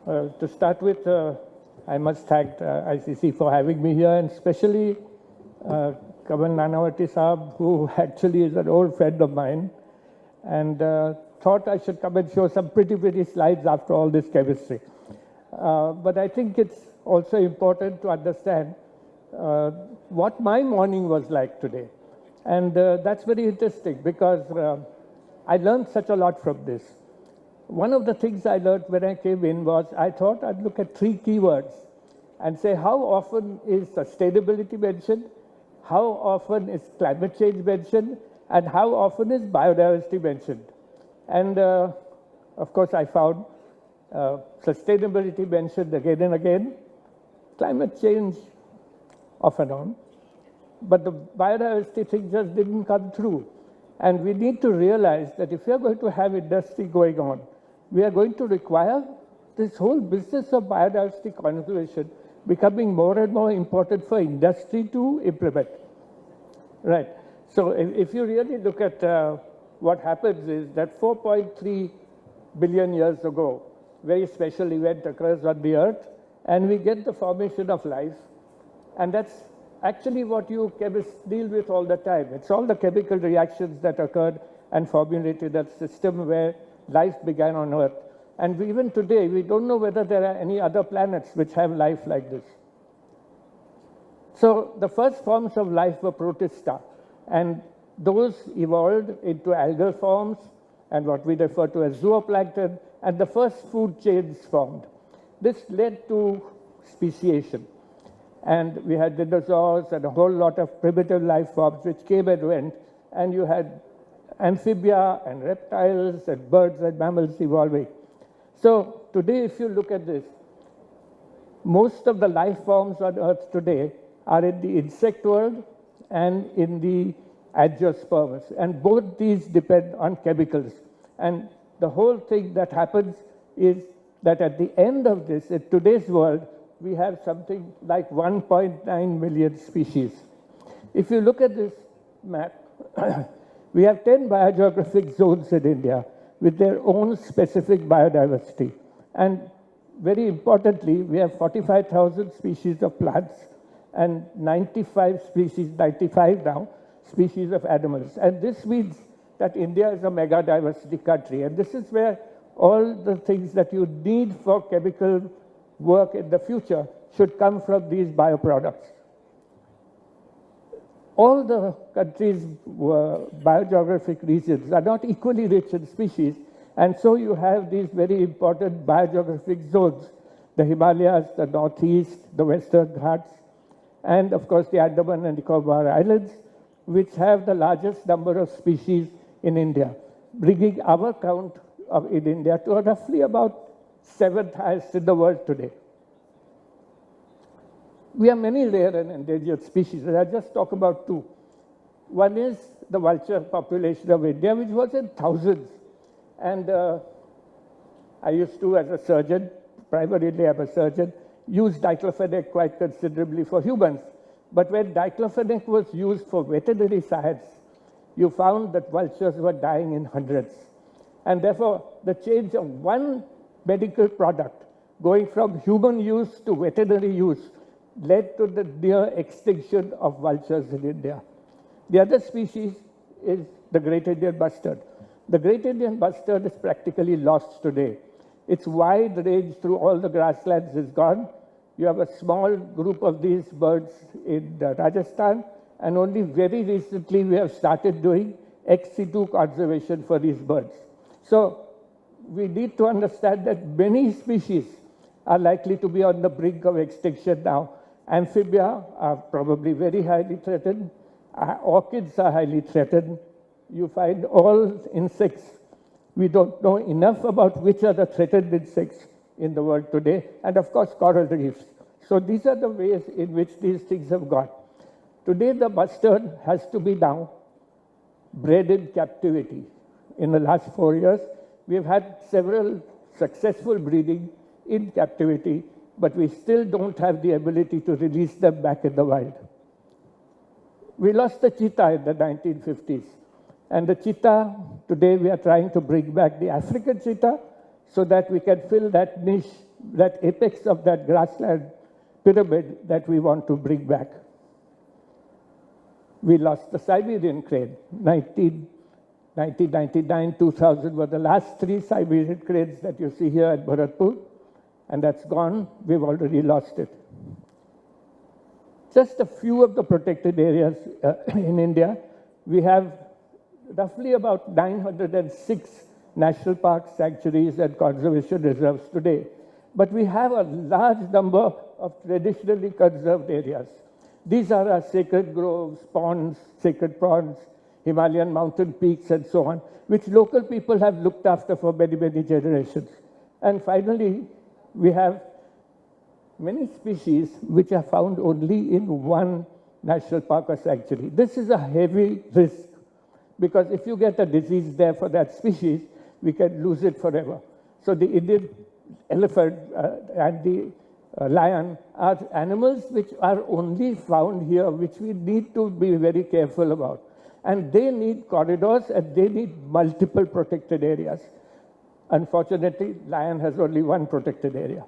To start with, I must thank ICC for having me here, and especially Kamal Nanavati Saab, who actually is an old friend of mine, and thought I should come and show some pretty slides after all this chemistry. But I think it's also important to understand what my morning was like today. And that's very interesting because I learned such a lot from this. One of the things I learned when I came in was I thought I'd look at 3 keywords and say how often is sustainability mentioned, how often is climate change mentioned, and how often is biodiversity mentioned. And of course I found sustainability mentioned again and again, climate change off and on, but the biodiversity thing just didn't come through. And we need to realize that if we are going to have industry going on, we are going to require this whole business of biodiversity conservation becoming more and more important for industry to implement. Right. So if you really look at what happens is that 4.3 billion years ago, very special event occurs on the Earth, and we get the formation of life. And that's actually what you chemists deal with all the time. It's all the chemical reactions that occurred and formulated that system where life began on Earth. And even today, we don't know whether there are any other planets which have life like this. So the first forms of life were protista, and those evolved into algal forms and what we refer to as zooplankton, and the first food chains formed. This led to speciation. And we had dinosaurs and a whole lot of primitive life forms which came and went, and you had amphibia and reptiles and birds and mammals evolving. So today, if you look at this, most of the life forms on Earth today are in the insect world and in the angiosperms, and both these depend on chemicals. And the whole thing that happens is that at the end of this, in today's world, we have something like 1.9 million species. If you look at this map, we have 10 biogeographic zones in India with their own specific biodiversity. And very importantly, we have 45,000 species of plants and 95 species, 95 now, species of animals. And this means that India is a mega diversity country. And this is where all the things that you need for chemical work in the future should come from these bioproducts. All the countries' biogeographic regions are not equally rich in species, and so you have these very important biogeographic zones, the Himalayas, the Northeast, the Western Ghats, and of course the Andaman and Nicobar Islands, which have the largest number of species in India, bringing our count in India to roughly about 7th highest in the world today. We have many rare and endangered species, and I'll just talk about 2. One is the vulture population of India, which was in thousands. And I used to, as a surgeon, primarily I'm a surgeon, use diclofenac quite considerably for humans. But when diclofenac was used for veterinary science, you found that vultures were dying in hundreds. And therefore, the change of one medical product going from human use to veterinary use led to the near extinction of vultures in India. The other species is the great Indian bustard. The great Indian bustard is practically lost today. Its wide range through all the grasslands is gone. You have a small group of these birds in Rajasthan, and only very recently we have started doing ex situ conservation for these birds. So we need to understand that many species are likely to be on the brink of extinction now. Amphibia are probably very highly threatened. Orchids are highly threatened. You find all insects. We don't know enough about which are the threatened insects in the world today, and of course coral reefs. So these are the ways in which these things have gone. Today the bustard has to be now bred in captivity. In the last 4 years, we have had several successful breeding in captivity, but we still don't have the ability to release them back in the wild. We lost the cheetah in the 1950s. And the cheetah, today we are trying to bring back the African cheetah so that we can fill that niche that apex of that grassland pyramid that we want to bring back. We lost the Siberian crane. 1999, 2000 were the last 3 Siberian cranes that you see here at Bharatpur, and that's gone. We've already lost it. Just a few of the protected areas in India. We have roughly about 906 national parks, sanctuaries, and conservation reserves today. But we have a large number of traditionally conserved areas. These are our sacred groves, ponds, sacred ponds, Himalayan mountain peaks, and so on, which local people have looked after for many, many generations. And finally, we have many species which are found only in one national park or sanctuary. This is a heavy risk, because if you get a disease there for that species, we can lose it forever. So the Indian elephant and the lion are animals which are only found here, which we need to be very careful about. And they need corridors, and they need multiple protected areas. Unfortunately, lion has only one protected area.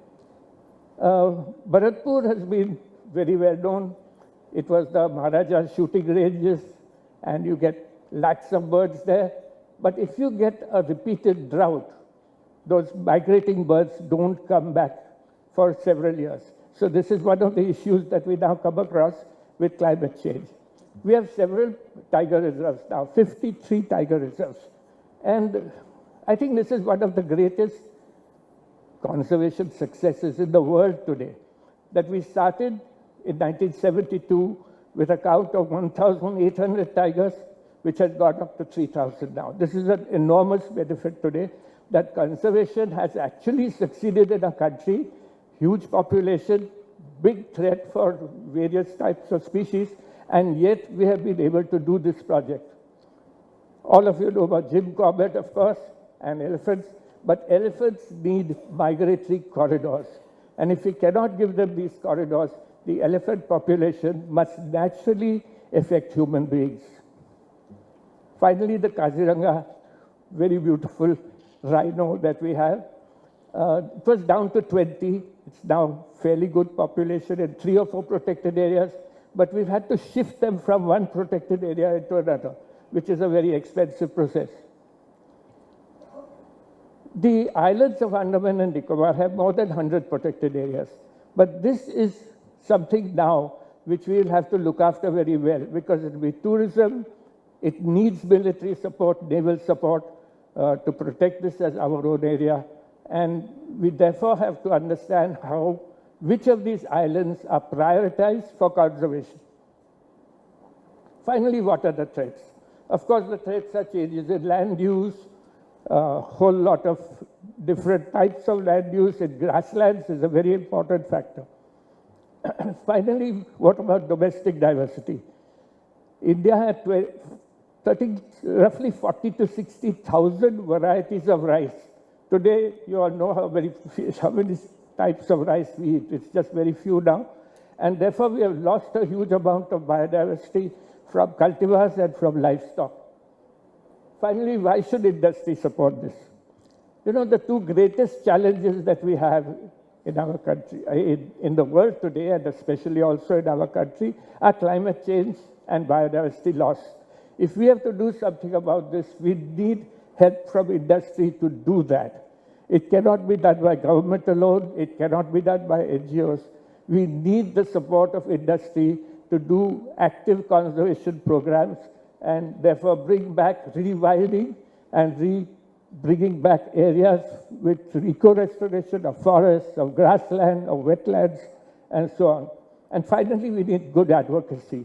Bharatpur has been very well known. It was the Maharaja shooting ranges, and you get lakhs of birds there. But if you get a repeated drought, those migrating birds don't come back for several years. So this is one of the issues that we now come across with climate change. We have several tiger reserves now, 53 tiger reserves. And I think this is one of the greatest conservation successes in the world today, that we started in 1972 with a count of 1,800 tigers, which has gone up to 3,000 now. This is an enormous benefit today, that conservation has actually succeeded in a country, huge population, big threat for various types of species, and yet we have been able to do this project. All of you know about Jim Corbett, of course, and elephants, but elephants need migratory corridors. And if we cannot give them these corridors, the elephant population must naturally affect human beings. Finally, the Kaziranga, very beautiful rhino that we have. It was down to 20. It's now fairly good population in 3 or 4 protected areas, but we've had to shift them from one protected area into another, which is a very expensive process. The islands of Andaman and Nicobar have more than 100 protected areas, but this is something now which we will have to look after very well, because it will be tourism, it needs military support, naval support to protect this as our own area, and we therefore have to understand which of these islands are prioritized for conservation. Finally, what are the threats? Of course, the threats are changes in land use, a whole lot of different types of land use in grasslands is a very important factor. Finally, what about domestic diversity? India had roughly 40 to 60,000 varieties of rice. Today, you all know how many types of rice we eat. It's just very few now. And therefore, we have lost a huge amount of biodiversity from cultivars and from livestock. Finally, why should industry support this? You know, the 2 greatest challenges that we have in our country, in the world today, and especially also in our country, are climate change and biodiversity loss. If we have to do something about this, we need help from industry to do that. It cannot be done by government alone. It cannot be done by NGOs. We need the support of industry to do active conservation programs, and therefore bring back rewilding and bringing back areas with eco-restoration of forests, of grassland, of wetlands, and so on. And finally, we need good advocacy.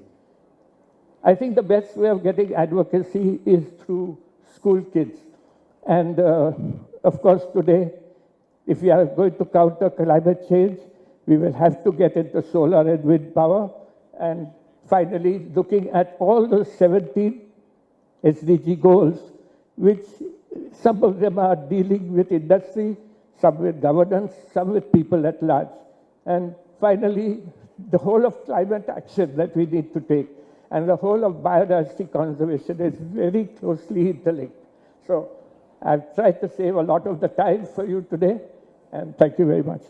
I think the best way of getting advocacy is through school kids. And of course, today, if we are going to counter climate change, we will have to get into solar and wind power. And finally, looking at all those 17 SDG goals, which some of them are dealing with industry, some with governance, some with people at large. And finally, the whole of climate action that we need to take and the whole of biodiversity conservation is very closely interlinked. So I've tried to save a lot of the time for you today, And thank you very much.